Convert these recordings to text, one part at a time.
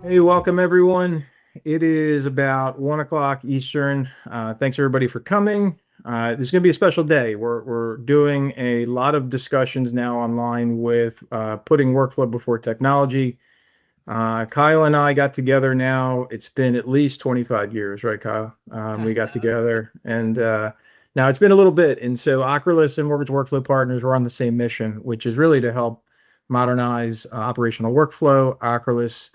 Hey, welcome everyone. It is about 1 o'clock Eastern. Thanks everybody for coming. This is going to be a special day. We're doing a lot of discussions now online with putting workflow before technology. Kyle and I got together now. It's been at least 25 years, right, Kyle? We got together and now it's been a little bit. And so Ocrolus and Mortgage Workflow Partners were on the same mission, which is really to help modernize operational workflow. Ocrolus,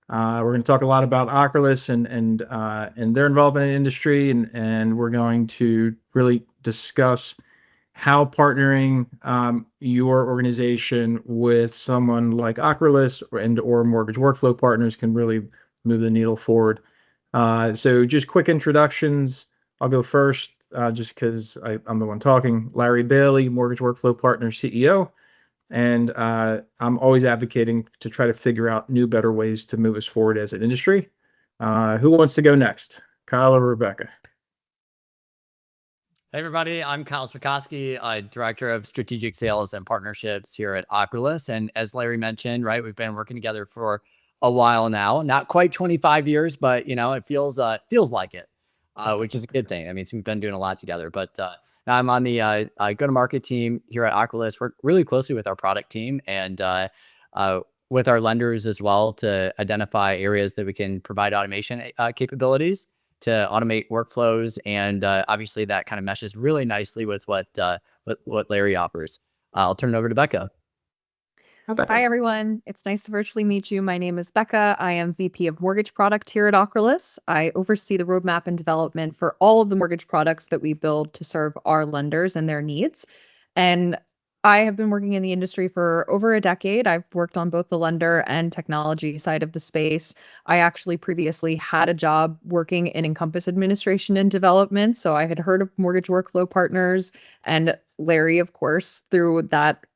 we're going to talk a lot about Ocrolus and their involvement in the industry, and we're going to really discuss how partnering your organization with someone like Ocrolus and or Mortgage Workflow Partners can really move the needle forward. So just quick introductions. I'll go first just because I'm the one talking. Larry Bailey, Mortgage Workflow Partners CEO. And I'm always advocating to try to figure out new, better ways to move us forward as an industry. Who wants to go next? Kyle or Rebecca? Hey everybody, I'm Kyle Swikoski, Director of Strategic Sales and Partnerships here at Ocrolus. And as Larry mentioned, right, we've been working together for a while now. Not quite 25 years, but it feels like it, which is a good thing. I mean, we've been doing a lot together. But now I'm on the go-to-market team here at Ocrolus. Work really closely with our product team and with our lenders as well to identify areas that we can provide automation capabilities to automate workflows, and obviously that kind of meshes really nicely with what Larry offers. I'll turn it over to Becca. Hi, everyone. It's nice to virtually meet you. My name is Becca. I am VP of Mortgage Product here at Ocrolus. I oversee the roadmap and development for all of the mortgage products that we build to serve our lenders and their needs. And I have been working in the industry for over a decade. I've worked on both the lender and technology side of the space. I actually previously had a job working in Encompass administration and development. So I had heard of Mortgage Workflow Partners and Larry, of course, through that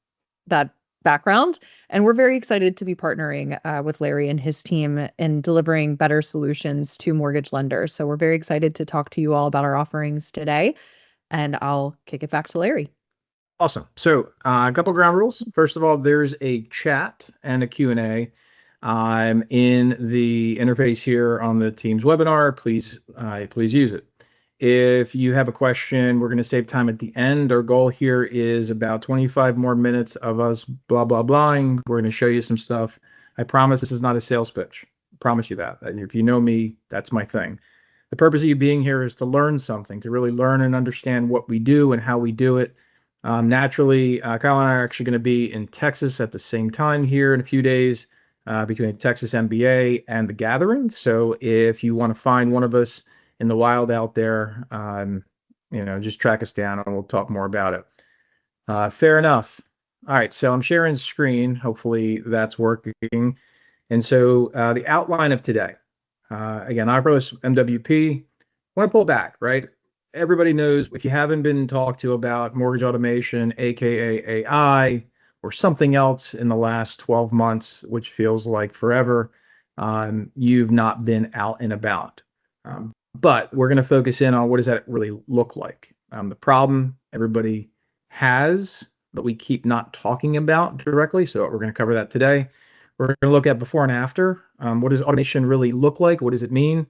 background. And we're very excited to be partnering with Larry and his team in delivering better solutions to mortgage lenders. So we're very excited to talk to you all about our offerings today. And I'll kick it back to Larry. Awesome. So a couple ground rules. First of all, there's a chat and a Q&A in the interface here on the Teams webinar. Please use it. If you have a question, we're going to save time at the end. Our goal here is about 25 more minutes of us blah, blah, blahing. We're going to show you some stuff. I promise this is not a sales pitch. I promise you that. And if you know me, that's my thing. The purpose of you being here is to learn something, to really learn and understand what we do and how we do it. Naturally, Kyle and I are actually going to be in Texas at the same time here in a few days between the Texas MBA and the Gathering. So if you want to find one of us in the wild out there, just track us down and we'll talk more about it. Fair enough. All right, so I'm sharing screen. Hopefully that's working. And so the outline of today, again, Ocrolus MWP, I want to pull back, right? Everybody knows if you haven't been talked to about mortgage automation, AKA AI, or something else in the last 12 months, which feels like forever, you've not been out and about. But we're going to focus in on what does that really look like? The problem everybody has, but we keep not talking about directly. So we're going to cover that today. We're going to look at before and after. What does automation really look like? What does it mean?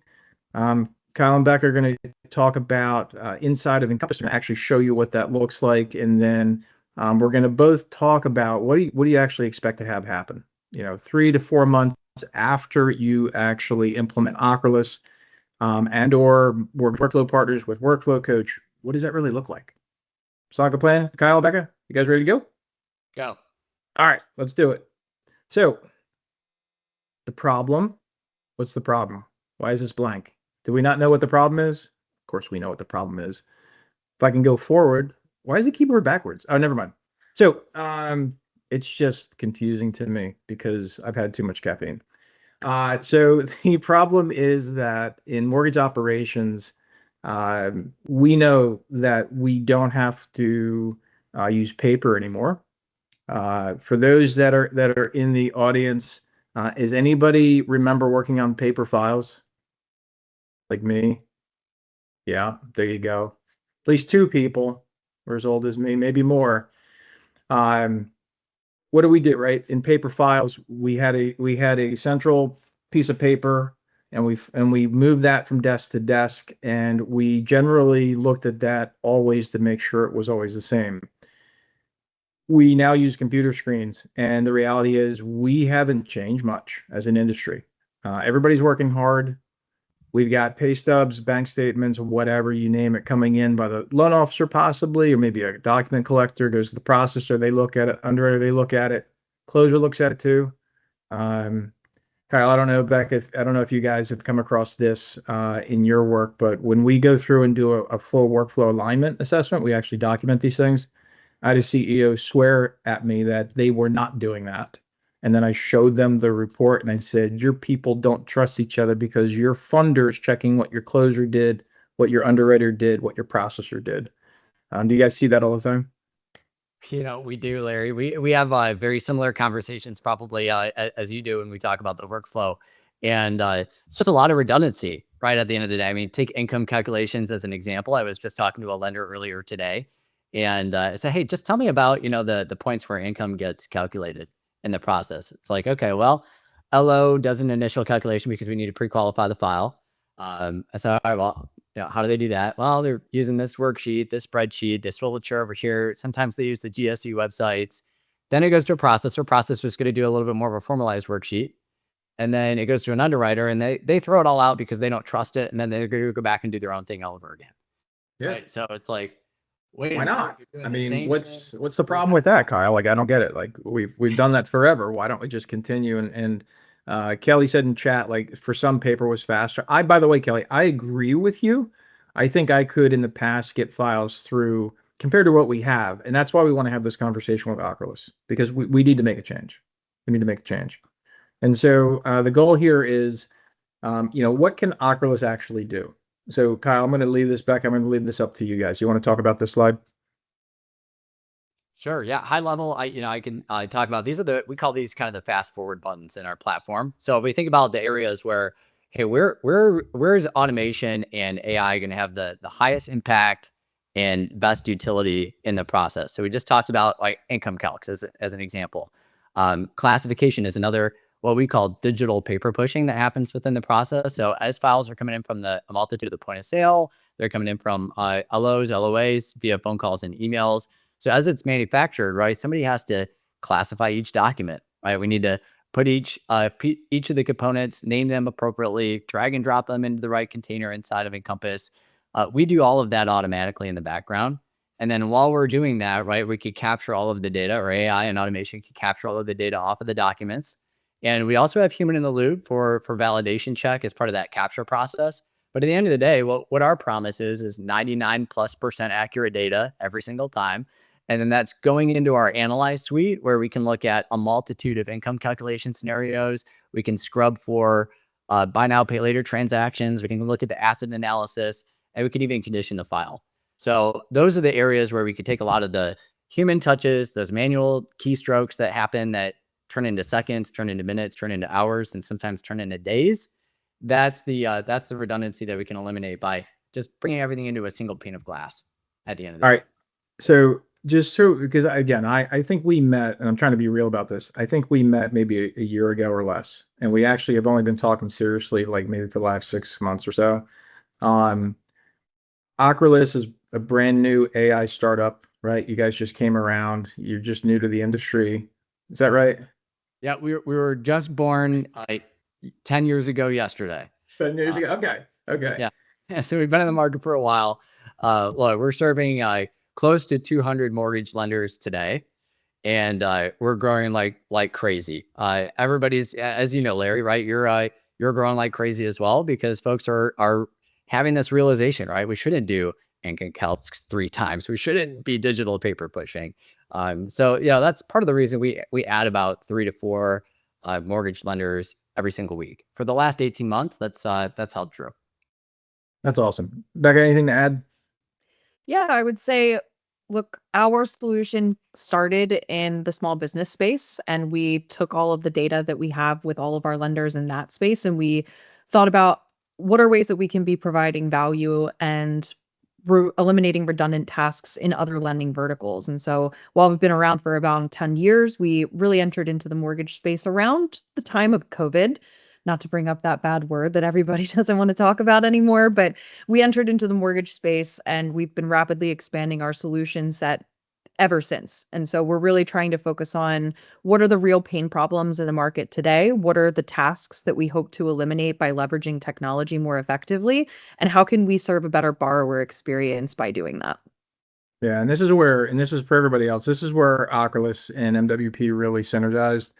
Kyle and Beck are going to talk about inside of Encompass and actually show you what that looks like. And then we're going to both talk about what do you actually expect to have happen? 3 to 4 months after you actually implement Ocrolus and or workflow partners with Workflow Coach. What does that really look like? Sound like a plan? Kyle, Becca, you guys ready to go? Go. All right, let's do it. So the problem, what's the problem? Why is this blank? Do we not know what the problem is? Of course, we know what the problem is. If I can go forward, why is the keyboard backwards? Oh, never mind. So it's just confusing to me because I've had too much caffeine. So the problem is that in mortgage operations, we know that we don't have to use paper anymore. For those that are in the audience, is anybody remember working on paper files? Like me? Yeah, there you go. At least 2 people are as old as me, maybe more. What do we do, right? In paper files, we had a central piece of paper, and we moved that from desk to desk, and we generally looked at that always to make sure it was always the same. We now use computer screens, and the reality is we haven't changed much as an industry. Everybody's working hard. We've got pay stubs, bank statements, whatever you name it, coming in by the loan officer possibly, or maybe a document collector goes to the processor. They look at it, underwriter, they look at it, closer looks at it too. Kyle, I don't know, Beck, I don't know if you guys have come across this in your work, but when we go through and do a full workflow alignment assessment, we actually document these things. I had a CEO swear at me that they were not doing that. And then I showed them the report and I said, your people don't trust each other because your funder is checking what your closer did, what your underwriter did, what your processor did. Do you guys see that all the time? We do, Larry. We have very similar conversations, probably as you do when we talk about the workflow, and it's just a lot of redundancy, right? At the end of the day, I mean, take income calculations as an example. I was just talking to a lender earlier today, and I said, "Hey, just tell me about the points where income gets calculated in the process." It's like, okay, well, LO does an initial calculation because we need to pre-qualify the file. I said, all right, well, how do they do that? Well, they're using this worksheet, this spreadsheet, this literature over here. Sometimes they use the GSE websites. Then it goes to a processor. Processor's going to do a little bit more of a formalized worksheet. And then it goes to an underwriter and they throw it all out because they don't trust it. And then they're going to go back and do their own thing all over again. Yeah. Right. So it's like, wait, Why not? I mean, what's thing. the problem with that, Kyle? Like, I don't get it. Like, we've done that forever. Why don't we just continue? And Kelly said in chat, like, for some paper was faster. By the way, Kelly, I agree with you. I think I could in the past get files through compared to what we have, and that's why we want to have this conversation with Ocrolus, because we need to make a change. We need to make a change. And so the goal here is, what can Ocrolus actually do? So Kyle, I'm going to leave this back. I'm going to leave this up to you guys. You want to talk about this slide? Sure. Yeah. High level, I can talk about we call these kind of the fast forward buttons in our platform. So if we think about the areas where, hey, where's automation and AI going to have the highest impact and best utility in the process? So we just talked about like income calcs as an example. Classification is another, what we call digital paper pushing that happens within the process. So as files are coming in from a multitude of the point of sale, they're coming in from LOs, LOAs via phone calls and emails. So as it's manufactured, right, somebody has to classify each document, right? We need to put each of the components, name them appropriately, drag and drop them into the right container inside of Encompass. We do all of that automatically in the background. And then while we're doing that, right, we could capture all of the data, or AI and automation could capture all of the data off of the documents. And we also have human in the loop for validation check as part of that capture process. But at the end of the day, what our promise is 99+% accurate data every single time. And then that's going into our analyze suite where we can look at a multitude of income calculation scenarios. We can scrub for buy now, pay later transactions. We can look at the asset analysis, and we can even condition the file. So those are the areas where we could take a lot of the human touches, those manual keystrokes that happen that turn into seconds, turn into minutes, turn into hours, and sometimes turn into days. That's the redundancy that we can eliminate by just bringing everything into a single pane of glass at the end of the day. All right. So because again, I think we met, and I'm trying to be real about this. I think we met maybe a year ago or less, and we actually have only been talking seriously like maybe for the last 6 months or so. Ocrolus is a brand new AI startup, right? You guys just came around. You're just new to the industry. Is that right? Yeah, we were just born 10 years ago yesterday. 10 years ago. Okay. Yeah. So we've been in the market for a while. Look, we're serving close to 200 mortgage lenders today, and we're growing like crazy. Everybody's, as you know, Larry, right? You're growing like crazy as well because folks are having this realization, right? We shouldn't do income calcs 3 times. We shouldn't be digital paper pushing. So that's part of the reason we add about 3 to 4 mortgage lenders every single week. For the last 18 months, that's held true. That's awesome. Becca, anything to add? Yeah, I would say, look, our solution started in the small business space, and we took all of the data that we have with all of our lenders in that space, and we thought about what are ways that we can be providing value and eliminating redundant tasks in other lending verticals. And so while we've been around for about 10 years, we really entered into the mortgage space around the time of COVID. not to bring up that bad word that everybody doesn't want to talk about anymore, but we entered into the mortgage space and we've been rapidly expanding our solution set ever since. And so we're really trying to focus on what are the real pain problems in the market today? What are the tasks that we hope to eliminate by leveraging technology more effectively? And how can we serve a better borrower experience by doing that? Yeah, and this is for everybody else. This is where Ocrolus and MWP really synergized.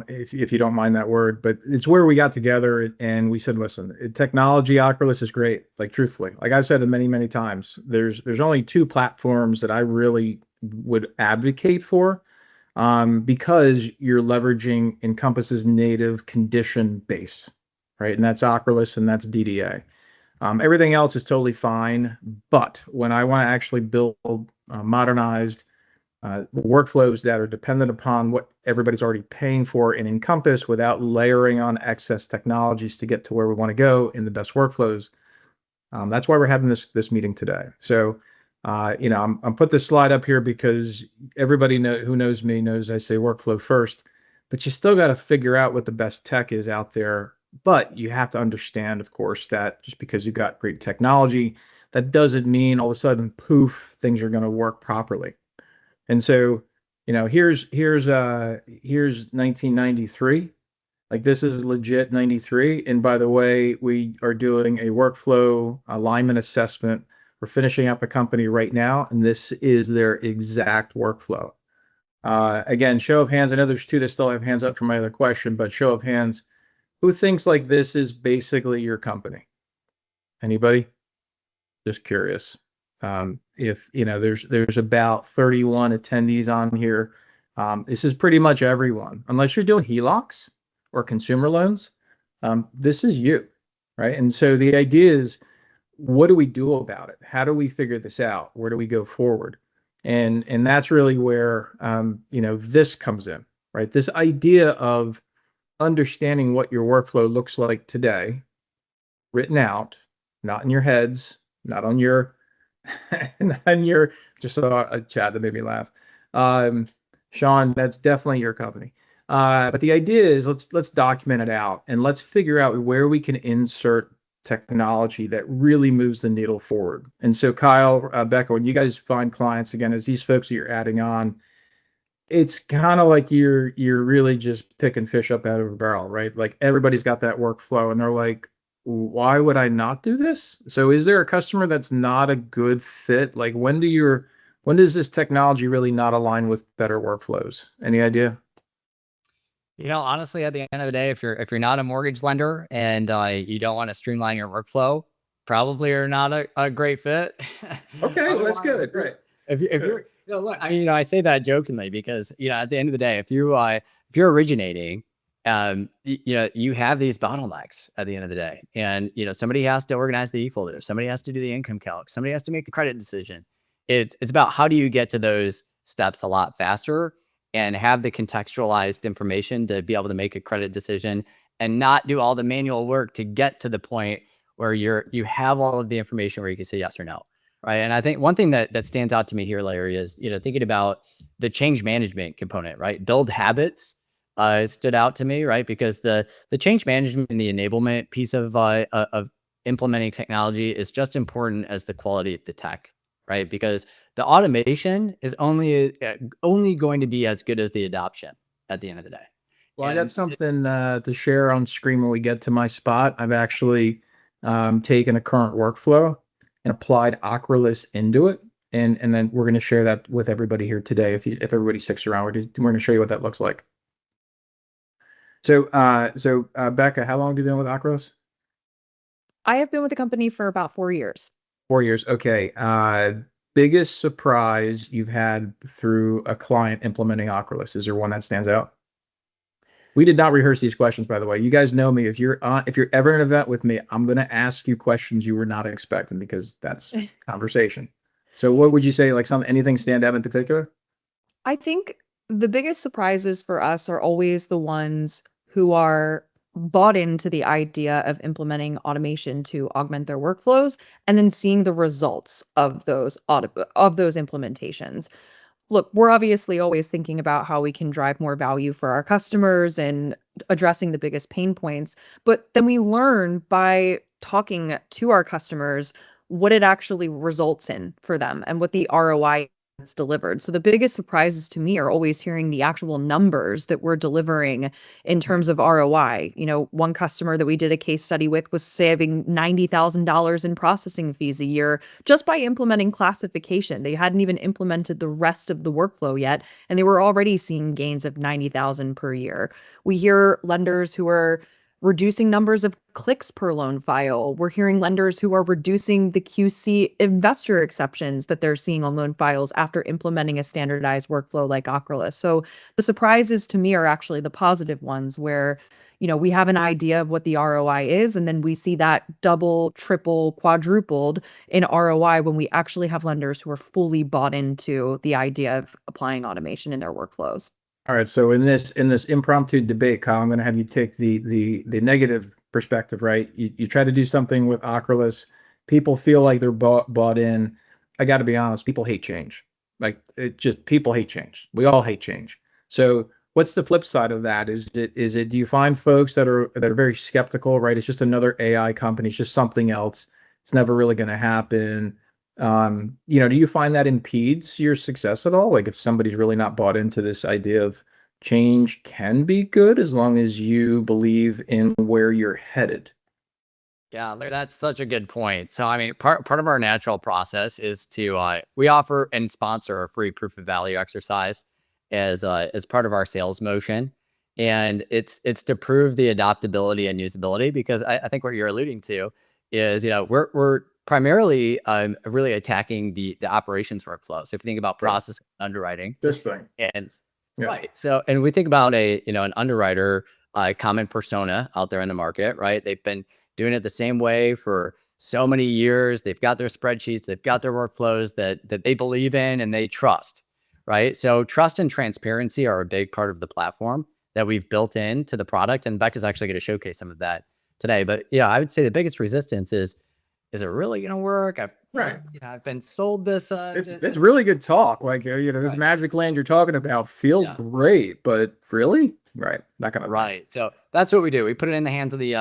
If you don't mind that word, but it's where we got together and we said, listen, technology Ocrolus is great. Like truthfully, like I've said it many, many times, there's only two platforms that I really would advocate for, because you're leveraging Encompass's native condition base, right? And that's Ocrolus and that's DDA. Everything else is totally fine, but when I want to actually build modernized workflows that are dependent upon what everybody's already paying for in Encompass without layering on excess technologies to get to where we want to go in the best workflows. That's why we're having this meeting today. So, I'm put this slide up here because everybody who knows me knows I say workflow first, but you still got to figure out what the best tech is out there. But you have to understand, of course, that just because you've got great technology, that doesn't mean all of a sudden, poof, things are going to work properly. And so, here's 1993. Like this is legit 93. And by the way, we are doing a workflow alignment assessment. We're finishing up a company right now, and this is their exact workflow. Again, show of hands. I know there's two that still have hands up for my other question, but show of hands, who thinks like this is basically your company? Anybody? Just curious. If there's about 31 attendees on here. This is pretty much everyone, unless you're doing HELOCs or consumer loans. This is you, right? And so the idea is, what do we do about it? How do we figure this out? Where do we go forward? And that's really where this comes in, right? This idea of understanding what your workflow looks like today, written out, not in your heads, not on your, not on your, just saw a chat that made me laugh. Sean, that's definitely your company. But the idea is let's document it out and let's figure out where we can insert technology that really moves the needle forward. And so Kyle, Becca, when you guys find clients, again, as these folks that you're adding on, it's kind of like you're really just picking fish up out of a barrel, right? Like everybody's got that workflow and they're like, why would I not do this? So is there a customer that's not a good fit? Like when does this technology really not align with better workflows? Any idea? Honestly, at the end of the day, if you're not a mortgage lender and you don't want to streamline your workflow, probably are not a great fit. Okay, well, that's Otherwise, good. Right. if you're look, I say that jokingly because at the end of the day, if you're originating, you have these bottlenecks at the end of the day, and somebody has to organize the e-folder, somebody has to do the income calc, somebody has to make the credit decision. It's about how do you get to those steps a lot faster and have the contextualized information to be able to make a credit decision and not do all the manual work to get to the point where you have all of the information where you can say yes or no. Right. And I think one thing that stands out to me here, Larry, is, thinking about the change management component, right? Build habits stood out to me, right? Because the change management and the enablement piece of implementing technology is just important as the quality of the tech, right? Because the automation is only going to be as good as the adoption at the end of the day. Well, I got something to share on screen when we get to my spot. I've actually taken a current workflow and applied Ocrolus into it. And then we're going to share that with everybody here today. If everybody sticks around, we're going to show you what that looks like. So, Becca, how long have you been with Ocrolus? I have been with the company for about 4 years. 4 years. Okay. Biggest surprise you've had through a client implementing Ocrolus? Is there one that stands out? We did not rehearse these questions, by the way. You guys know me. If you're ever in an event with me, I'm going to ask you questions you were not expecting because that's conversation. So what would you say, like anything stand out in particular? I think the biggest surprises for us are always the ones who are bought into the idea of implementing automation to augment their workflows and then seeing the results of those implementations. Look, we're obviously always thinking about how we can drive more value for our customers and addressing the biggest pain points. But then we learn by talking to our customers what it actually results in for them and what the ROI is delivered. So the biggest surprises to me are always hearing the actual numbers that we're delivering in terms of ROI. One customer that we did a case study with was saving $90,000 in processing fees a year just by implementing classification. They hadn't even implemented the rest of the workflow yet, and they were already seeing gains of 90,000 per year. We hear lenders who are reducing numbers of clicks per loan file. We're hearing lenders who are reducing the QC investor exceptions that they're seeing on loan files after implementing a standardized workflow like Ocrolus. So the surprises to me are actually the positive ones where, we have an idea of what the ROI is, and then we see that double, triple, quadrupled in ROI when we actually have lenders who are fully bought into the idea of applying automation in their workflows. All right, so in this impromptu debate, Kyle, I'm going to have you take the negative perspective, right? You try to do something with Ocrolus, people feel like they're bought in. I got to be honest, people hate change. Like people hate change. We all hate change. So what's the flip side of that? Is it do you find folks that are very skeptical, right? It's just another AI company, it's just something else. It's never really going to happen. Do you find that impedes your success at all? Like if somebody's really not bought into this idea of change can be good as long as you believe in where you're headed. Yeah, that's such a good point. So, I mean, part of our natural process is to we offer and sponsor a free proof of value exercise as part of our sales motion, and it's to prove the adaptability and usability because I think what you're alluding to is we're primarily really attacking the operations workflow. So if you think about process underwriting, This thing. and Yeah. right, so and we think about an underwriter common persona out there in the market, right? They've been doing it the same way for so many years. They've got their spreadsheets, they've got their workflows that they believe in and they trust, right? So trust and transparency are a big part of the platform that we've built into the product. And Beck is actually going to showcase some of that today. But yeah, I would say the biggest resistance is it really going to work? Right. I've been sold this. It's really good talk. Like this Right. magic land you're talking about feels great, but really, right? Not gonna. Right. So that's what we do. We put it in the hands of the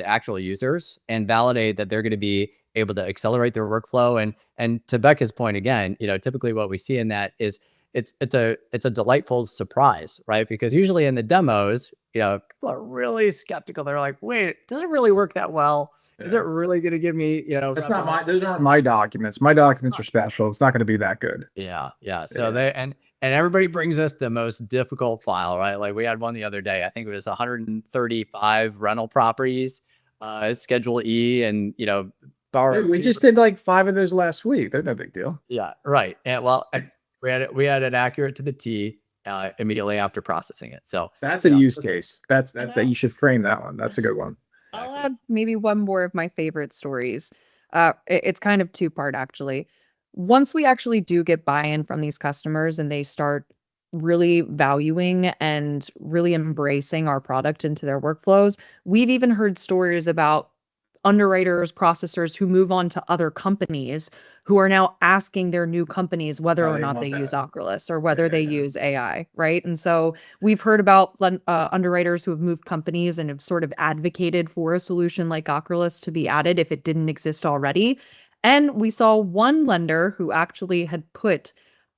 actual users and validate that they're going to be able to accelerate their workflow. And to Becca's point again, typically what we see in that is it's a delightful surprise, right? Because usually in the demos, people are really skeptical. They're like, wait, does it really work that well? Is it really going to give me, That's not those aren't my documents. My documents are special. It's not going to be that good. Yeah. So and everybody brings us the most difficult file, right? Like we had one the other day. I think it was 135 rental properties, Schedule E, and We just did like 5 of those last week. They're no big deal. Yeah, right. And we had it accurate to the T immediately after processing it. So that's a use case. That's you should frame that one. That's a good one. I'll add maybe one more of my favorite stories. It's kind of two-part actually. Once we actually do get buy-in from these customers and they start really valuing and really embracing our product into their workflows, we've even heard stories about underwriters, processors who move on to other companies who are now asking their new companies whether or not they use Ocrolus or whether they use AI, right? And so we've heard about underwriters who have moved companies and have sort of advocated for a solution like Ocrolus to be added if it didn't exist already. And we saw one lender who actually had put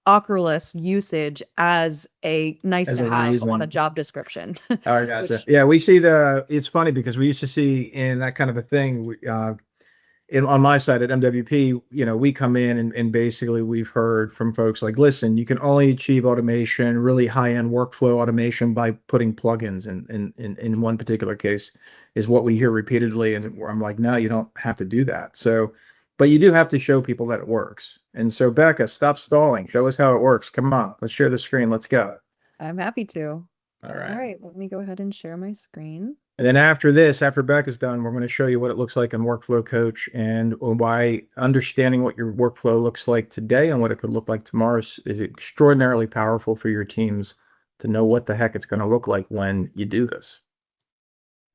Ocrolus usage as a nice to have on a job description. Oh, I gotcha. Yeah, we see it's funny because we used to see in that kind of a thing, on my side at MWP, we come in and basically we've heard from folks like, listen, you can only achieve automation, really high-end workflow automation by putting plugins in one particular case is what we hear repeatedly. And I'm like, no, you don't have to do that. So, but you do have to show people that it works. And so Becca, stop stalling. Show us how it works. Come on, let's share the screen. Let's go. I'm happy to. All right. All right, let me go ahead and share my screen. And then after this, after Becca's done, we're going to show you what it looks like in Workflow Coach and why understanding what your workflow looks like today and what it could look like tomorrow is extraordinarily powerful for your teams to know what the heck it's going to look like when you do this.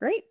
Great.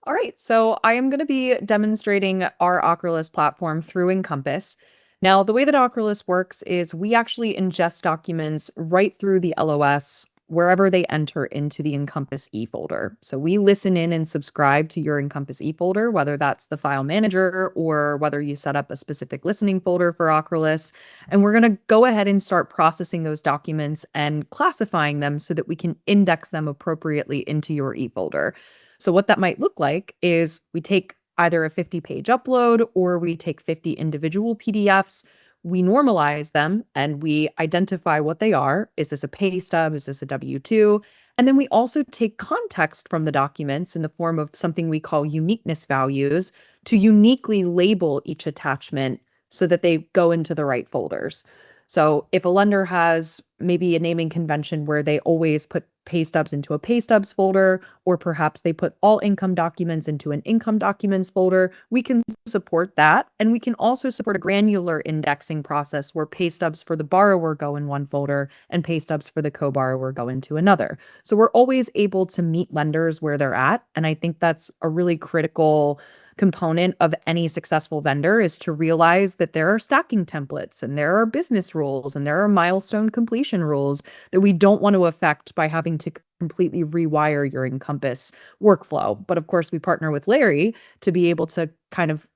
All right, so I am going to be demonstrating our Ocrolus platform through Encompass. Now, the way that Ocrolus works is we actually ingest documents right through the LOS wherever they enter into the Encompass e-folder. So we listen in and subscribe to your Encompass e-folder, whether that's the file manager or whether you set up a specific listening folder for Ocrolus. And we're going to go ahead and start processing those documents and classifying them so that we can index them appropriately into your e-folder. So what that might look like is we take either a 50-page upload or we take 50 individual PDFs. We normalize them and we identify what they are. Is this a pay stub? Is this a W-2? And then we also take context from the documents in the form of something we call uniqueness values to uniquely label each attachment so that they go into the right folders. So if a lender has maybe a naming convention where they always put pay stubs into a pay stubs folder, or perhaps they put all income documents into an income documents folder, we can support that. And we can also support a granular indexing process where pay stubs for the borrower go in one folder and pay stubs for the co-borrower go into another. So we're always able to meet lenders where they're at. And I think that's a really critical component of any successful vendor, is to realize that there are stacking templates and there are business rules and there are milestone completion rules that we don't want to affect by having to completely rewire your Encompass workflow. But of course, we partner with Larry to be able to kind of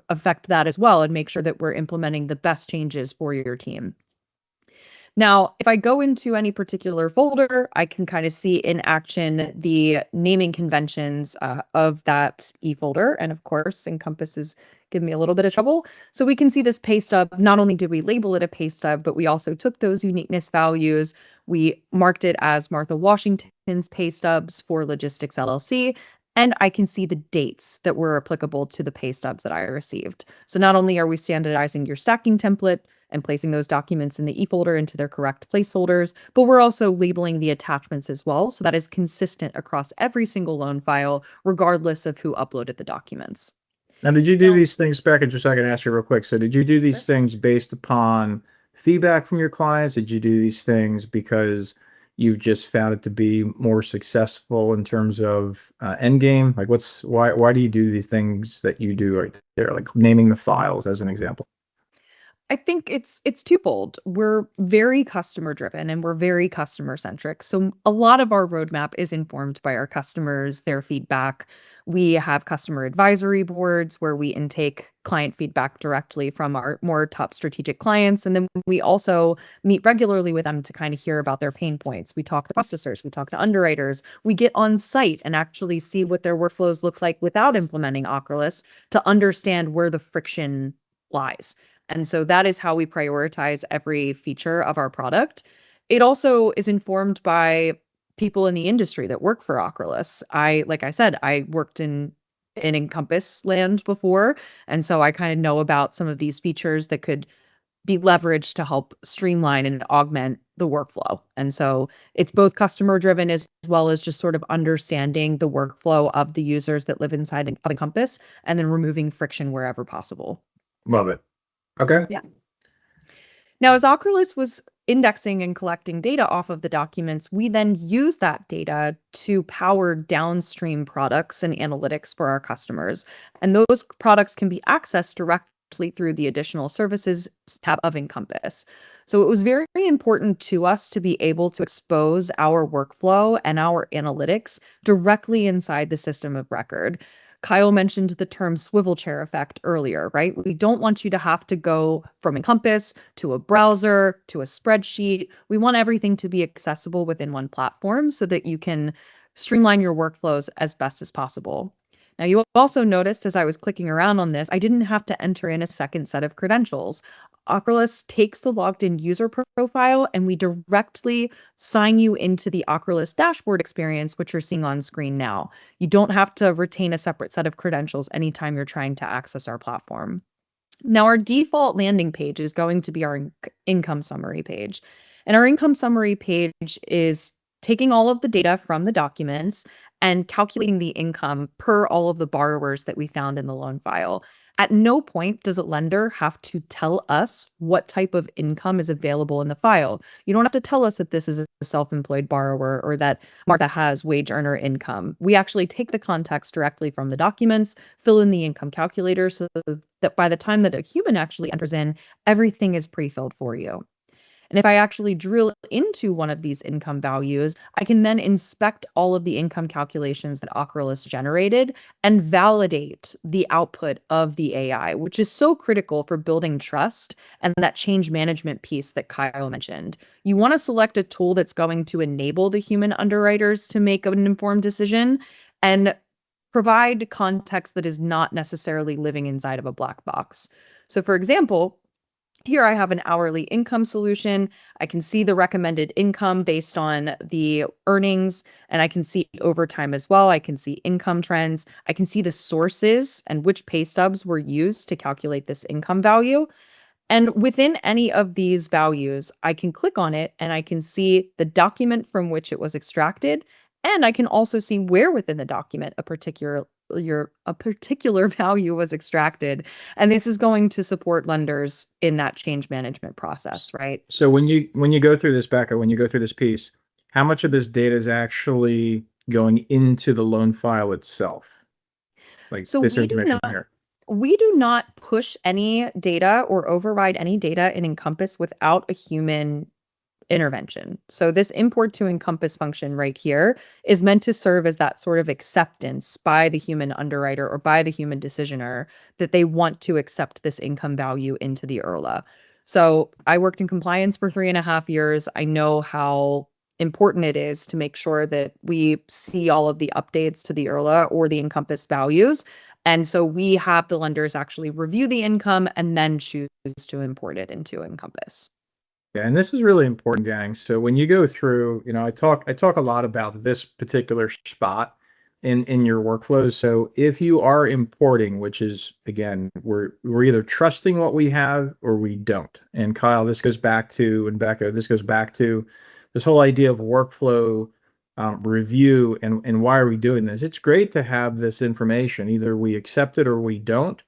affect that as well and make sure that we're implementing the best changes for your team. Now, if I go into any particular folder, I can kind of see in action the naming conventions of that e-folder. And of course, Encompass is giving me a little bit of trouble. So we can see this pay stub. Not only did we label it a pay stub, but we also took those uniqueness values. We marked it as Martha Washington's pay stubs for Logistics LLC. And I can see the dates that were applicable to the pay stubs that I received. So not only are we standardizing your stacking template and placing those documents in the e-folder into their correct placeholders, but we're also labeling the attachments as well. So that is consistent across every single loan file, regardless of who uploaded the documents. Now, did you do these things back? And just I can ask you real quick. So did you do these things based upon feedback from your clients? Did you do these things because you've just found it to be more successful in terms of end game? Like why do you do these things that you do right there, like naming the files as an example? I think it's twofold. We're very customer driven and we're very customer centric. So a lot of our roadmap is informed by our customers, their feedback. We have customer advisory boards where we intake client feedback directly from our more top strategic clients. And then we also meet regularly with them to kind of hear about their pain points. We talk to processors, we talk to underwriters, we get on site and actually see what their workflows look like without implementing Ocrolus to understand where the friction lies. And so that is how we prioritize every feature of our product. It also is informed by people in the industry that work for Ocrolus. Like I said, I worked in Encompass land before. And so I kind of know about some of these features that could be leveraged to help streamline and augment the workflow. And so it's both customer driven as well as just sort of understanding the workflow of the users that live inside of Encompass and then removing friction wherever possible. Love it. Okay. Yeah. Now, as Ocrolus was indexing and collecting data off of the documents, we then use that data to power downstream products and analytics for our customers. And those products can be accessed directly through the additional services tab of Encompass. So it was very important to us to be able to expose our workflow and our analytics directly inside the system of record. Kyle mentioned the term swivel chair effect earlier, right? We don't want you to have to go from Encompass to a browser to a spreadsheet. We want everything to be accessible within one platform so that you can streamline your workflows as best as possible. Now, you also noticed as I was clicking around on this, I didn't have to enter in a second set of credentials. Ocrolus takes the logged in user profile and we directly sign you into the Ocrolus dashboard experience, which you're seeing on screen now. You don't have to retain a separate set of credentials anytime you're trying to access our platform. Now, our default landing page is going to be our income summary page. And our income summary page is taking all of the data from the documents and calculating the income per all of the borrowers that we found in the loan file. At no point does a lender have to tell us what type of income is available in the file. You don't have to tell us that this is a self-employed borrower or that Martha has wage earner income. We actually take the context directly from the documents, fill in the income calculator so that by the time that a human actually enters in, everything is pre-filled for you. And if I actually drill into one of these income values, I can then inspect all of the income calculations that Ocrolus generated and validate the output of the AI, which is so critical for building trust and that change management piece that Kyle mentioned. You want to select a tool that's going to enable the human underwriters to make an informed decision and provide context that is not necessarily living inside of a black box. So, for example, here I have an hourly income solution. I can see the recommended income based on the earnings, and I can see overtime as well. I can see income trends. I can see the sources and which pay stubs were used to calculate this income value. And within any of these values, I can click on it and I can see the document from which it was extracted. And I can also see where within the document a particular value was extracted. And this is going to support lenders in that change management process, right? So when you go through this, Becca, when you go through this piece, how much of this data is actually going into the loan file itself? Like So this we do information not here. we do not push any data or override any data in Encompass without a human intervention. So this import to Encompass function right here is meant to serve as that sort of acceptance by the human underwriter or by the human decisioner that they want to accept this income value into the IRLA. So I worked in compliance for 3.5 years. I know how important it is to make sure that we see all of the updates to the IRLA or the Encompass values. And so we have the lenders actually review the income and then choose to import it into Encompass. Yeah, and this is really important, gang. So when you go through, I talk a lot about this particular spot in your workflows. So if you are importing, which is again, we're either trusting what we have or we don't. And Kyle, this goes back to, and Becca, this goes back to this whole idea of workflow review and why are we doing this? It's great to have this information. Either we accept it or we don't.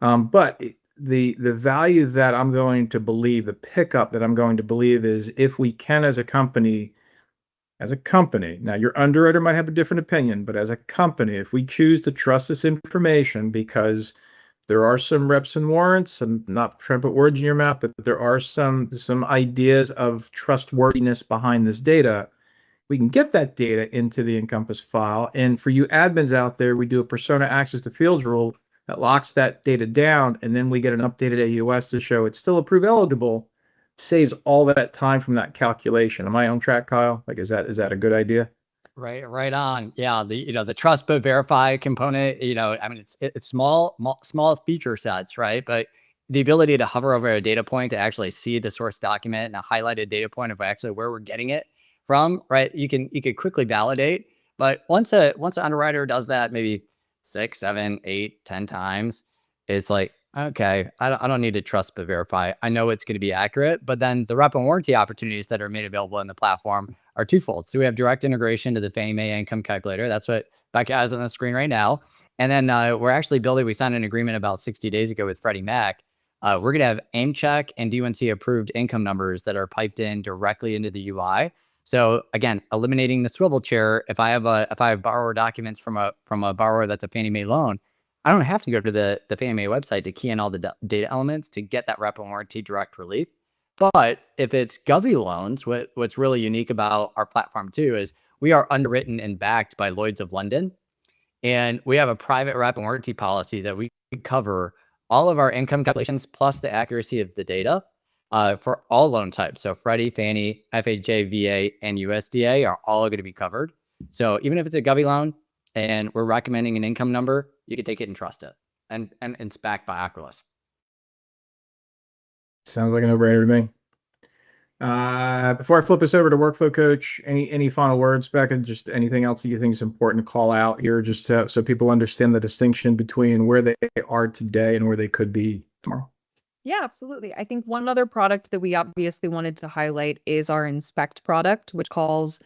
But the value that I'm going to believe, the pickup that I'm going to believe is if we can as a company, now your underwriter might have a different opinion, but as a company, if we choose to trust this information because there are some reps and warrants, I'm not trying to put words in your mouth, but there are some ideas of trustworthiness behind this data. We can get that data into the Encompass file. And for you admins out there, we do a persona access to fields rule that locks that data down. And then we get an updated AUS to show it's still approve eligible. Saves all that time from that calculation. Am I on track, Kyle? Like, is that a good idea? Right on. Yeah, the trust but verify component, I mean, it's small feature sets, right? But the ability to hover over a data point to actually see the source document and a highlighted data point of actually where we're getting it from, right? You could quickly validate. But once an underwriter does that maybe 6, 7, 8, 10 times, it's like, okay, I don't need to trust but verify. I know it's going to be accurate. But then the rep and warranty opportunities that are made available in the platform are twofold. So we have direct integration to the Fannie Mae income calculator. That's what Becca has on the screen right now. And then we're actually we signed an agreement about 60 days ago with Freddie Mac. We're going to have AIM check and D1C approved income numbers that are piped in directly into the UI. So again, eliminating the swivel chair. If I have borrower documents from a borrower that's a Fannie Mae loan, I don't have to go to the Fannie Mae website to key in all the data elements to get that rep and warranty direct relief. But if it's Govy loans, what's really unique about our platform too is we are underwritten and backed by Lloyd's of London. And we have a private rep and warranty policy that we cover all of our income calculations plus the accuracy of the data for all loan types. So Freddie, Fannie, FHA, VA, and USDA are all going to be covered. So even if it's a Govy loan and we're recommending an income number, you can take it and trust it. And it's backed by Ocrolus. Sounds like a no-brainer to me. Before I flip this over to Workflow Coach, any final words, Becca? Just anything else that you think is important to call out here, just so people understand the distinction between where they are today and where they could be tomorrow? Yeah, absolutely. I think one other product that we obviously wanted to highlight is our Inspect product, which calls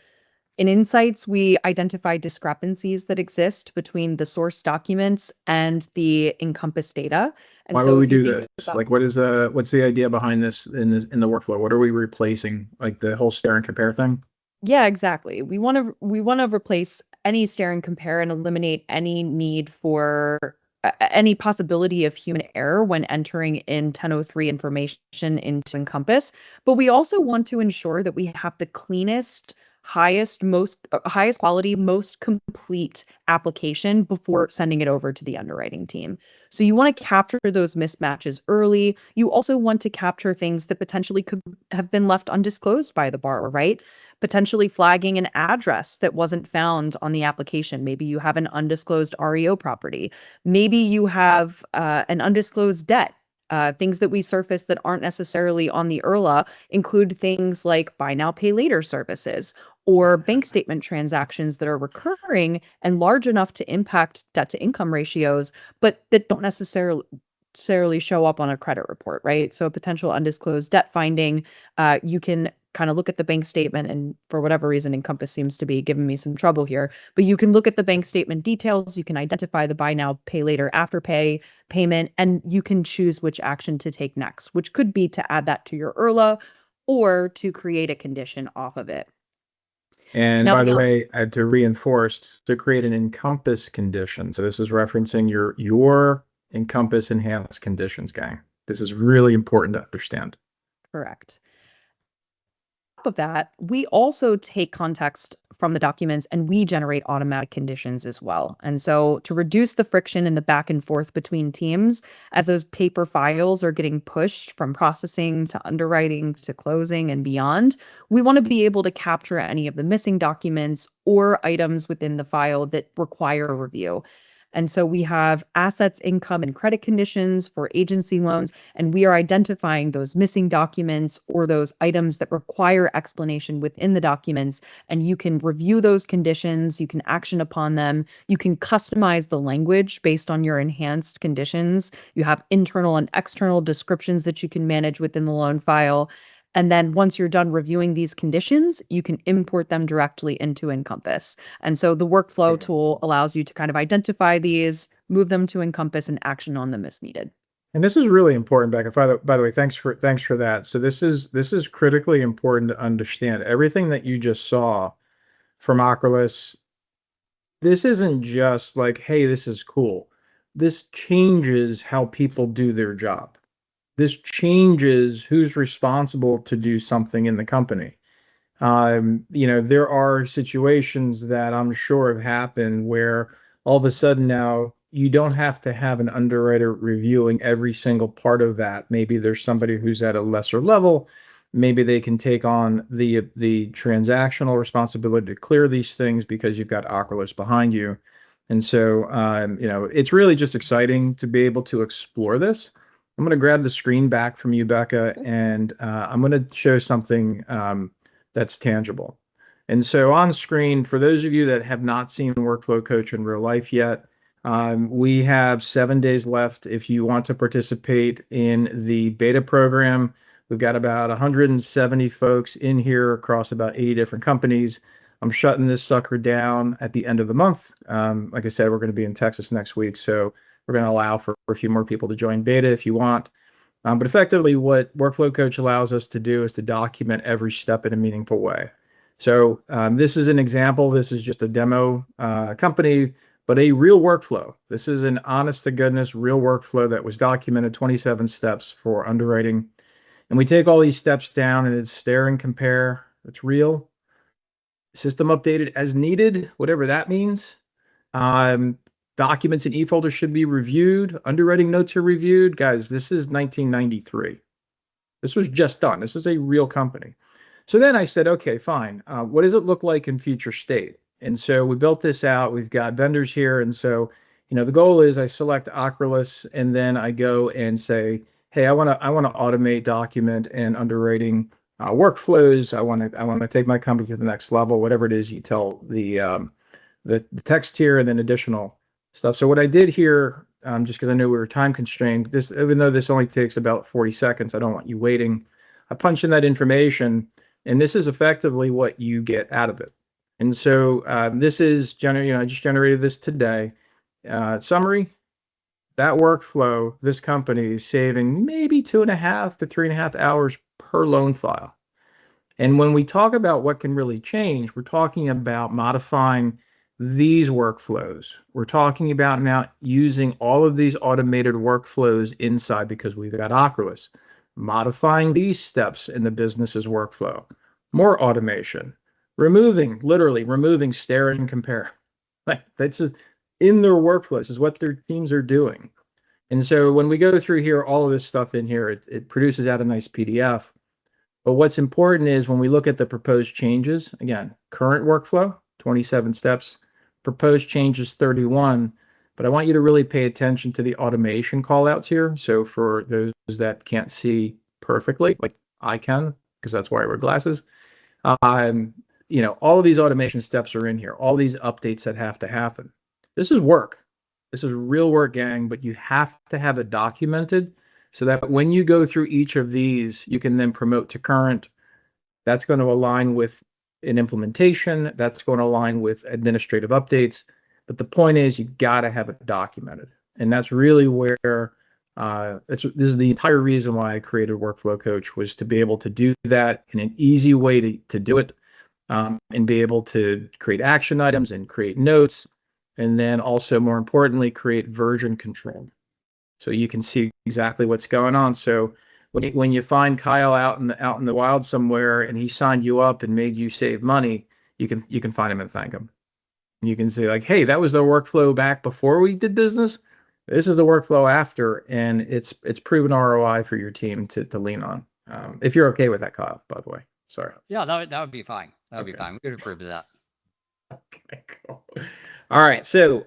in Insights, we identify discrepancies that exist between the source documents and the Encompass data. And Why so would we if you do think this? about- Like, what's the idea behind this in the workflow? What are we replacing? Like the whole stare and compare thing? Yeah, exactly. We want to replace any stare and compare and eliminate any need for any possibility of human error when entering in 1003 information into Encompass, but we also want to ensure that we have the cleanest, highest quality, most complete application before sending it over to the underwriting team. So you want to capture those mismatches early. You also want to capture things that potentially could have been left undisclosed by the borrower, right? Potentially flagging an address that wasn't found on the application. Maybe you have an undisclosed REO property. Maybe you have an undisclosed debt. Things that we surface that aren't necessarily on the IRLA include things like buy now, pay later services or bank statement transactions that are recurring and large enough to impact debt to income ratios, but that don't necessarily show up on a credit report, right? So a potential undisclosed debt finding, you can kind of look at the bank statement, and for whatever reason, Encompass seems to be giving me some trouble here, but you can look at the bank statement details, you can identify the buy now, pay later, afterpay payment, and you can choose which action to take next, which could be to add that to your IRLA or to create a condition off of it. And Now, by the way, to reinforce, to create an Encompass condition. So this is referencing your Encompass enhanced conditions, gang. This is really important to understand. correct. Of that, we also take context from the documents and we generate automatic conditions as well. And so to reduce the friction in the back and forth between teams as those paper files are getting pushed from processing to underwriting to closing and beyond, we want to be able to capture any of the missing documents or items within the file that require a review. And so we have assets, income, and credit conditions for agency loans, and we are identifying those missing documents or those items that require explanation within the documents. And you can review those conditions, you can action upon them, you can customize the language based on your enhanced conditions. You have internal and external descriptions that you can manage within the loan file. And then once you're done reviewing these conditions, you can import them directly into Encompass. And so the workflow tool allows you to kind of identify these, move them to Encompass, and action on them as needed. And this is really important, Becca. By the way, thanks for that. So this is critically important to understand. Everything that you just saw from Ocrolus, this isn't just like, hey, this is cool. This changes how people do their job. This changes who's responsible to do something in the company. There are situations that I'm sure have happened where all of a sudden now you don't have to have an underwriter reviewing every single part of that. Maybe there's somebody who's at a lesser level. Maybe they can take on the transactional responsibility to clear these things because you've got Ocrolus behind you. And so, it's really just exciting to be able to explore this. I'm going to grab the screen back from you, Becca, and I'm going to show something that's tangible. And so on screen, for those of you that have not seen Workflow Coach in real life yet, we have 7 days left. If you want to participate in the beta program, we've got about 170 folks in here across about 80 different companies. I'm shutting this sucker down at the end of the month. Like I said, we're going to be in Texas next week, so we're going to allow for a few more people to join beta if you want. But effectively, what Workflow Coach allows us to do is to document every step in a meaningful way. So this is an example. This is just a demo company, but a real workflow. This is an honest to goodness real workflow that was documented, 27 steps for underwriting. And we take all these steps down and it's stare and compare. It's real. System updated as needed, whatever that means. Documents and e-folders should be reviewed. Underwriting notes are reviewed. Guys, this is 1993. This was just done. This is a real company. So then I said, okay, fine. What does it look like in future state? And so we built this out. We've got vendors here. And so, the goal is I select Ocrolus and then I go and say, hey, I want to automate document and underwriting workflows. I want to take my company to the next level, whatever it is you tell the text here and then additional stuff. So what I did here, just because I knew we were time constrained, even though this only takes about 40 seconds, I don't want you waiting. I punch in that information, and this is effectively what you get out of it. And so this is I just generated this today. Summary: that workflow, this company is saving maybe 2.5 to 3.5 hours per loan file. And when we talk about what can really change, we're talking about modifying these workflows. We're talking about now using all of these automated workflows inside because we've got Ocrolus, modifying these steps in the business's workflow, more automation, literally removing stare and compare. Like that's just in their workflows is what their teams are doing. And so when we go through here, all of this stuff in here, it produces out a nice PDF. But what's important is when we look at the proposed changes, again, current workflow, 27 steps, proposed changes 31. But I want you to really pay attention to the automation callouts here. So for those that can't see perfectly, like I can, because that's why I wear glasses, all of these automation steps are in here, all these updates that have to happen. This is work. This is real work, gang, but you have to have it documented so that when you go through each of these, you can then promote to current. That's going to align with an implementation. That's going to align with administrative updates. But the point is, you got to have it documented. And that's really where this is the entire reason why I created Workflow Coach, was to be able to do that in an easy way to do it, and be able to create action items and create notes. And then also, more importantly, create version control. So you can see exactly what's going on. So when you find Kyle out in the wild somewhere and he signed you up and made you save money, you can find him and thank him. And you can say like, hey, that was the workflow back before we did business. This is the workflow after, and it's proven ROI for your team to lean on. If you're okay with that, Kyle, by the way. Sorry. Yeah, that would be fine. That would be fine. We could approve of that. Okay, cool. All right, so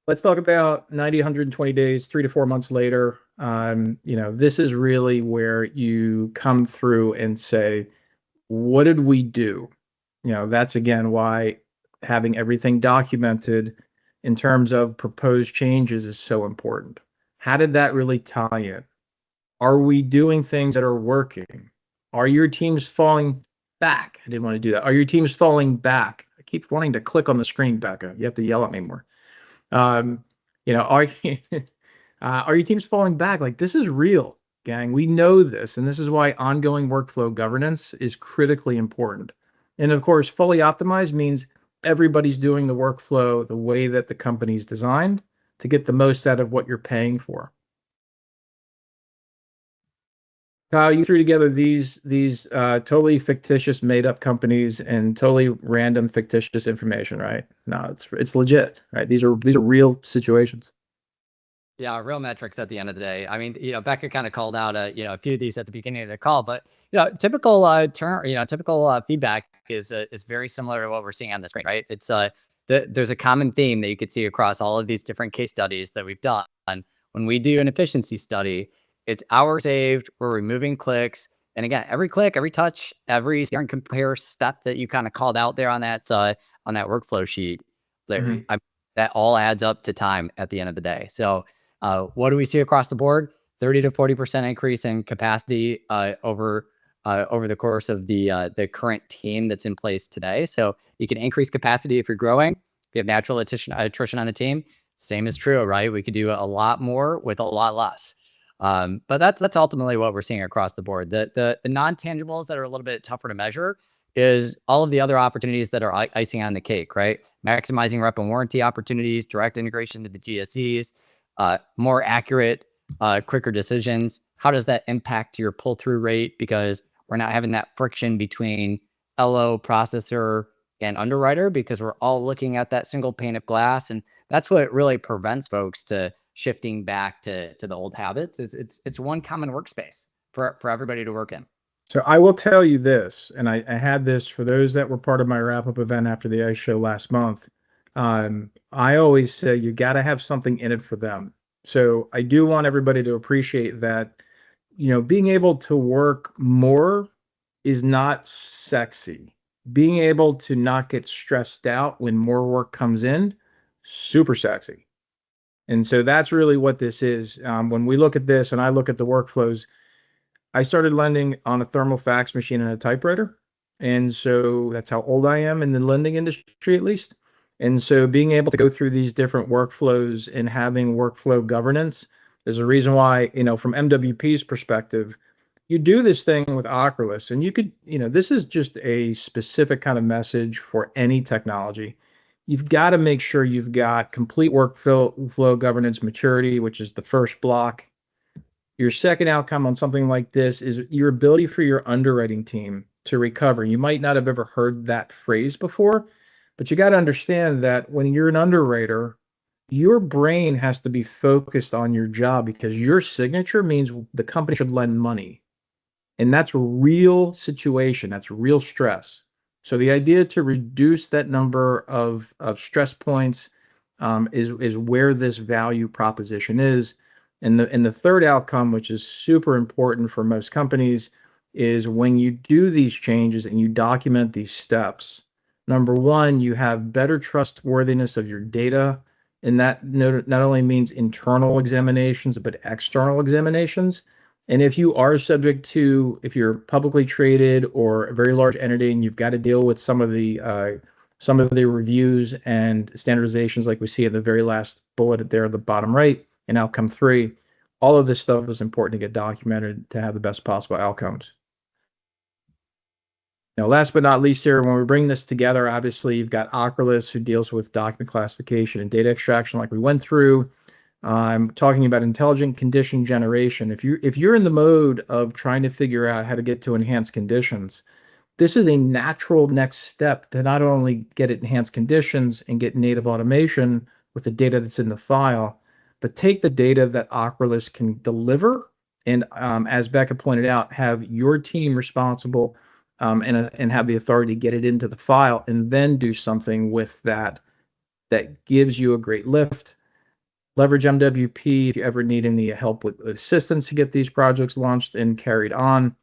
let's talk about 90, 120 days, 3 to 4 months later. This is really where you come through and say, what did we do? That's again why having everything documented in terms of proposed changes is so important. How did that really tie in? Are we doing things that are working? Are your teams falling back? I didn't want to do that. Are your teams falling back? I keep wanting to click on the screen, Becca. You have to yell at me more. Are your teams falling back? Like, this is real, gang. We know this, and this is why ongoing workflow governance is critically important. And of course, fully optimized means everybody's doing the workflow the way that the company's designed to get the most out of what you're paying for. Kyle, you threw together these totally fictitious, made-up companies and totally random, fictitious information, right? No, it's legit, right? These are real situations. Yeah, real metrics at the end of the day. I mean, Becca kind of called out a few of these at the beginning of the call, but typical feedback is very similar to what we're seeing on the screen, right? It's there's a common theme that you could see across all of these different case studies that we've done. When we do an efficiency study, it's hours saved, we're removing clicks, and again, every click, every touch, every stare and compare step that you kind of called out there on that workflow sheet, Larry, that all adds up to time at the end of the day. So what do we see across the board? 30 to 40% increase in capacity over the course of the current team that's in place today. So you can increase capacity if you're growing. If you have natural attrition on the team, same is true, right? We could do a lot more with a lot less. But that's ultimately what we're seeing across the board. The non-tangibles that are a little bit tougher to measure is all of the other opportunities that are icing on the cake, right? Maximizing rep and warranty opportunities, direct integration to the GSEs, more accurate, quicker decisions. How does that impact your pull-through rate? Because we're not having that friction between LO, processor, and underwriter, because we're all looking at that single pane of glass. And that's what really prevents folks to shifting back to the old habits. It's one common workspace for everybody to work in. So I will tell you this, and I had this for those that were part of my wrap-up event after the ICE show last month. I always say you got to have something in it for them. So I do want everybody to appreciate that, being able to work more is not sexy. Being able to not get stressed out when more work comes in, super sexy. And so that's really what this is. When we look at this and I look at the workflows, I started lending on a thermal fax machine and a typewriter. And so that's how old I am in the lending industry, at least. And so being able to go through these different workflows and having workflow governance is a reason why, from MWP's perspective, you do this thing with Ocrolus, and you could, this is just a specific kind of message for any technology. you've got to make sure you've got complete workflow governance maturity, which is the first block. Your second outcome on something like this is your ability for your underwriting team to recover. You might not have ever heard that phrase before, but you got to understand that when you're an underwriter, your brain has to be focused on your job because your signature means the company should lend money. And that's a real situation. That's real stress. So the idea to reduce that number of stress points is where this value proposition is. And the third outcome, which is super important for most companies, is when you do these changes and you document these steps. Number one, you have better trustworthiness of your data, and that not only means internal examinations but external examinations. And if you are subject to, if you're publicly traded or a very large entity and you've got to deal with some of the reviews and standardizations like we see at the very last bullet there at the bottom right in outcome 3, all of this stuff is important to get documented to have the best possible outcomes. Now, last but not least here, when we bring this together, obviously you've got Ocrolus, who deals with document classification and data extraction like we went through. I'm talking about intelligent condition generation. If you're in the mode of trying to figure out how to get to enhanced conditions, this is a natural next step to not only get enhanced conditions and get native automation with the data that's in the file, but take the data that Ocrolus can deliver and, as Becca pointed out, have your team responsible and have the authority to get it into the file and then do something with that that gives you a great lift. Leverage MWP if you ever need any help with assistance to get these projects launched and carried on.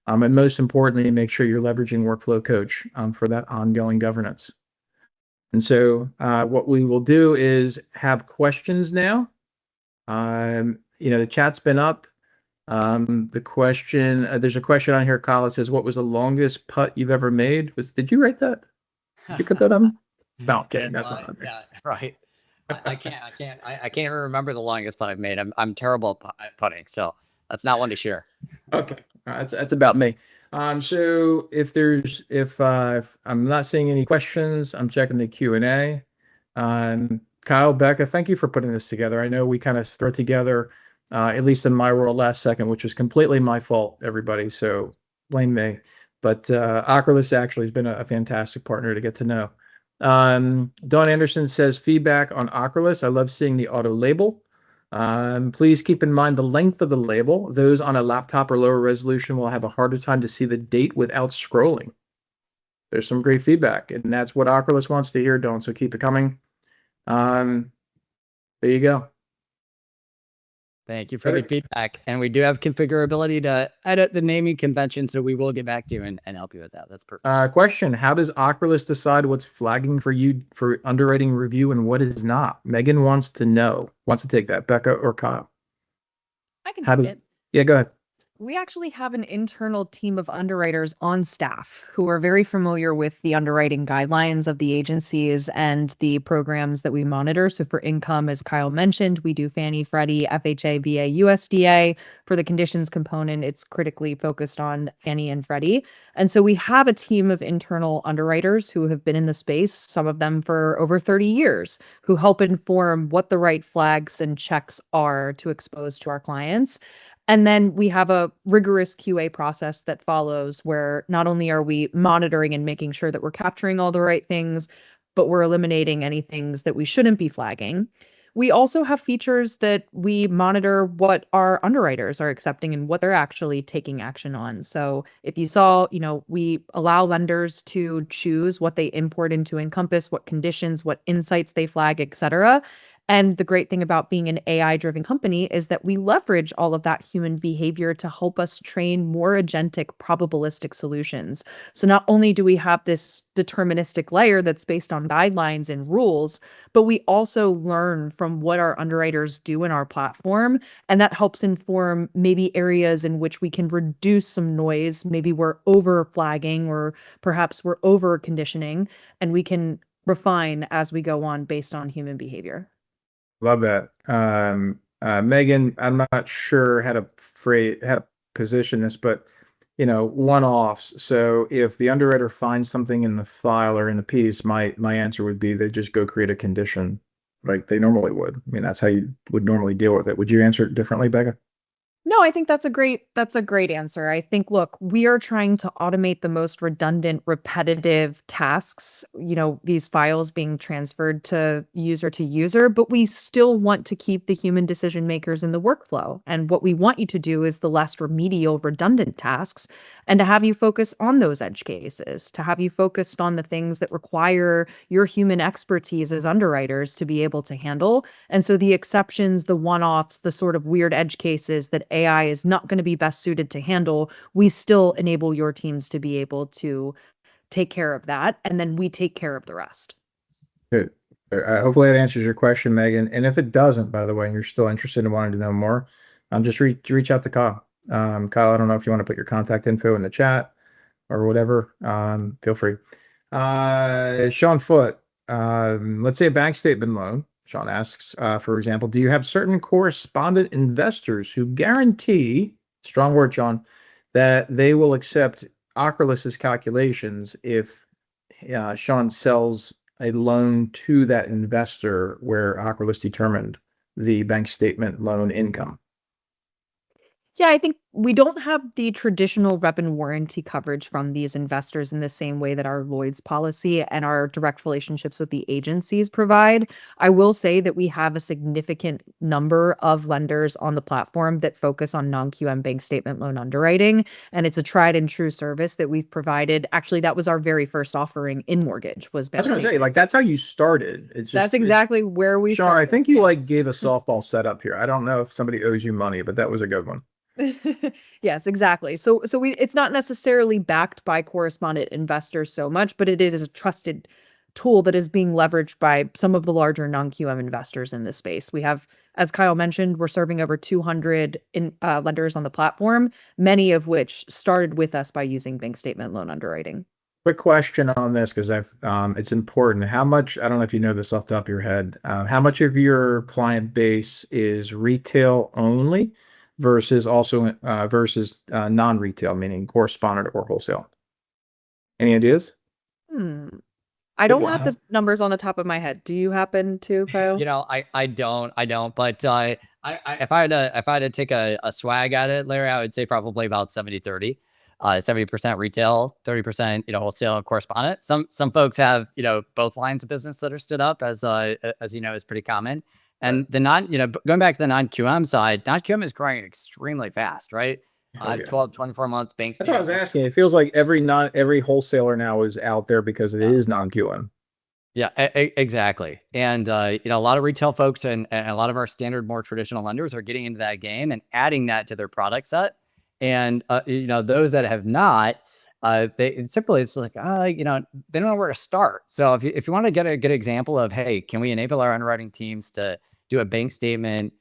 And most importantly, make sure you're leveraging Workflow Coach for that ongoing governance. And so what we will do is have questions now. The chat's been up. The question, there's a question on here, Kyle. It says, what was the longest putt you've ever made? Did you write that? Did you put that on? No, kidding. That's not on there. Yeah, right. I can't even remember the longest putt I've made. I'm terrible at putting, so that's not one to share. Okay, that's about me. So if I'm not seeing any questions, I'm checking the Q&A. Kyle, Becca, thank you for putting this together. I know we kind of threw it together, at least in my world, last second, which was completely my fault, everybody. So blame me. But Ocrolus actually has been a fantastic partner to get to know. Dawn Anderson says feedback on Ocrolus. I love seeing the auto label. Please keep in mind the length of the label. Those on a laptop or lower resolution will have a harder time to see the date without scrolling. There's some great feedback, and that's what Ocrolus wants to hear, Dawn, so keep it coming. There you go. Thank you for the feedback. And we do have configurability to edit the naming convention, so we will get back to you and help you with that. That's perfect. Question, how does Ocrolus decide what's flagging for you for underwriting review and what is not? Megan wants to know. Wants to take that, Becca or Kyle? I can take it. Yeah, go ahead. We actually have an internal team of underwriters on staff who are very familiar with the underwriting guidelines of the agencies and the programs that we monitor. So for income, as Kyle mentioned, we do Fannie, Freddie, FHA, VA, USDA. For the conditions component, it's critically focused on Fannie and Freddie. And so we have a team of internal underwriters who have been in the space, some of them for over 30 years, who help inform what the right flags and checks are to expose to our clients. And then we have a rigorous QA process that follows where not only are we monitoring and making sure that we're capturing all the right things, but we're eliminating any things that we shouldn't be flagging. We also have features that we monitor what our underwriters are accepting and what they're actually taking action on. So if you saw, we allow lenders to choose what they import into Encompass, what conditions, what insights they flag, et cetera. And the great thing about being an AI-driven company is that we leverage all of that human behavior to help us train more agentic probabilistic solutions. So not only do we have this deterministic layer that's based on guidelines and rules, but we also learn from what our underwriters do in our platform. And that helps inform maybe areas in which we can reduce some noise. Maybe we're over flagging or perhaps we're over conditioning, and we can refine as we go on based on human behavior. Love that. Megan, I'm not sure how to position this, but one-offs. So if the underwriter finds something in the file or in the piece, my answer would be they just go create a condition like they normally would. I mean, that's how you would normally deal with it. Would you answer it differently, Becca? No, I think that's a great answer. I think, look, we are trying to automate the most redundant, repetitive tasks, these files being transferred to user, but we still want to keep the human decision makers in the workflow. And what we want you to do is the less remedial, redundant tasks, and to have you focus on those edge cases, to have you focused on the things that require your human expertise as underwriters to be able to handle. And so the exceptions, the one-offs, the sort of weird edge cases that AI is not going to be best suited to handle, we still enable your teams to be able to take care of that. And then we take care of the rest. Good. Hopefully that answers your question, Megan. And if it doesn't, by the way, and you're still interested in wanting to know more, just reach out to Kyle. Kyle, I don't know if you want to put your contact info in the chat or whatever. Feel free. Sean Foote, let's say a bank statement loan. Sean asks, for example, do you have certain correspondent investors who guarantee, strong word, Sean, that they will accept Ocrolus's calculations if Sean sells a loan to that investor where Ocrolus determined the bank statement loan income? Yeah, I think we don't have the traditional rep and warranty coverage from these investors in the same way that our Lloyd's policy and our direct relationships with the agencies provide. I will say that we have a significant number of lenders on the platform that focus on non-QM bank statement loan underwriting, and it's a tried and true service that we've provided. Actually, that was our very first offering in mortgage was I was bank gonna say, statement. like, that's how you started. It's That's just exactly where we Sean, I started. think you like Yes. gave a softball setup here. I don't know if somebody owes you money, but that was a good one. Yes, exactly. So it's not necessarily backed by correspondent investors so much, but it is a trusted tool that is being leveraged by some of the larger non-QM investors in this space. We have, as Kyle mentioned, we're serving over 200 lenders on the platform, many of which started with us by using bank statement loan underwriting. Quick question on this because it's important. How much, I don't know if you know this off the top of your head, how much of your client base is retail only versus non-retail, meaning correspondent or wholesale? Any ideas? Hmm. I Good don't one, have huh? the numbers on the top of my head. Do you happen to, Kyle? I don't, but if I had to take a swag at it, Larry, I would say probably about 70-30. 70% retail, 30%, wholesale and correspondent. Some folks have, both lines of business that are stood up as is pretty common. And going back to the non-QM side, non-QM is growing extremely fast, right? Oh, yeah. 12, 24 month bank That's what I was statement. asking. It feels like every wholesaler now is out there because it is non-QM. Yeah, exactly. And a lot of retail folks and a lot of our standard, more traditional lenders are getting into that game and adding that to their product set. And those that have not, it's like they don't know where to start. So if you want to get a good example of, hey, can we enable our underwriting teams to do a bank statement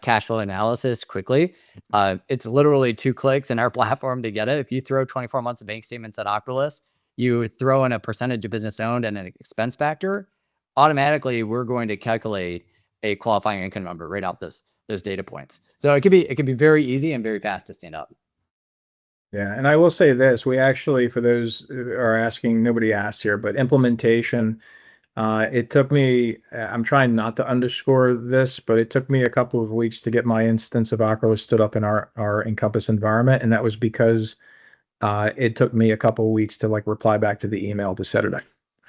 cash flow analysis quickly? It's literally 2 clicks in our platform to get it. If you throw 24 months of bank statements at Ocrolus, you throw in a percentage of business owned and an expense factor, automatically we're going to calculate a qualifying income number right out those data points. So it could be very easy and very fast to stand up. Yeah, and I will say this, we actually, for those who are asking, nobody asked here, but implementation, it took me, I'm trying not to underscore this, but it took me a couple of weeks to get my instance of Ocrolus stood up in our Encompass environment, and that was because it took me a couple of weeks to like reply back to the email to set it up.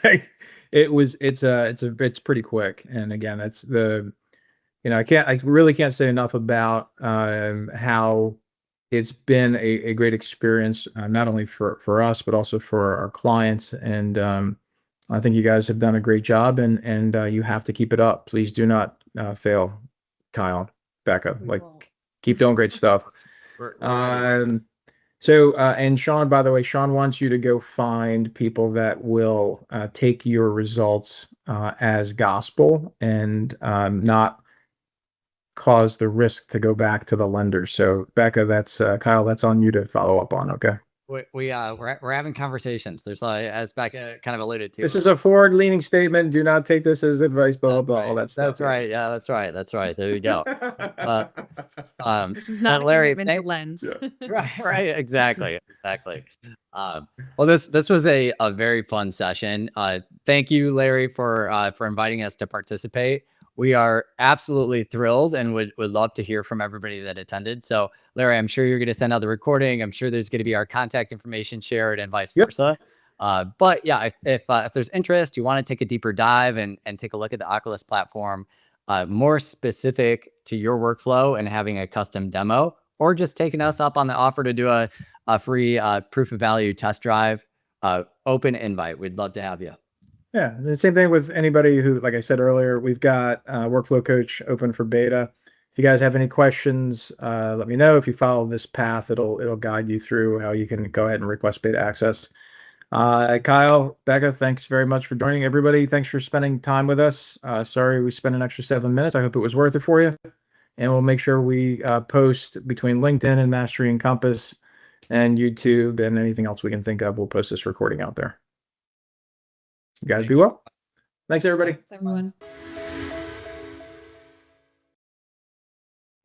Like, it's pretty quick. And again, that's I really can't say enough about how it's been a great experience, not only for us, but also for our clients. And I think you guys have done a great job, and you have to keep it up. Please do not fail, Kyle, Becca. Like, keep doing great stuff. We're ready. And Sean, by the way, Sean wants you to go find people that will take your results as gospel and not cause the risk to go back to the lender. So Becca, that's Kyle, that's on you to follow up on. Okay. We're having conversations. There's as Becca kind of alluded to. This is a forward-leaning statement. Do not take this as advice. Blah blah blah. All that stuff. That's right. Yeah, that's right. That's right. There you go. This is not a Larry, commitment to lens. right. Exactly. Well, this was a very fun session. Thank you, Larry, for inviting us to participate. We are absolutely thrilled and would love to hear from everybody that attended. So, Larry, I'm sure you're going to send out the recording. I'm sure there's going to be our contact information shared and vice versa. But yeah, if there's interest, you want to take a deeper dive and take a look at the Ocrolus platform, more specific to your workflow and having a custom demo, or just taking us up on the offer to do a free proof of value test drive, open invite. We'd love to have you. Yeah, the same thing with anybody who, like I said earlier, we've got Workflow Coach open for beta. If you guys have any questions, let me know. If you follow this path, it'll guide you through how you can go ahead and request beta access. Kyle, Becca, thanks very much for joining. Everybody, thanks for spending time with us. Sorry we spent an extra 7 minutes. I hope it was worth it for you. And we'll make sure we post between LinkedIn and Mastery Encompass and YouTube and anything else we can think of. We'll post this recording out there. You guys be well. Thanks, everybody. Thanks, everyone.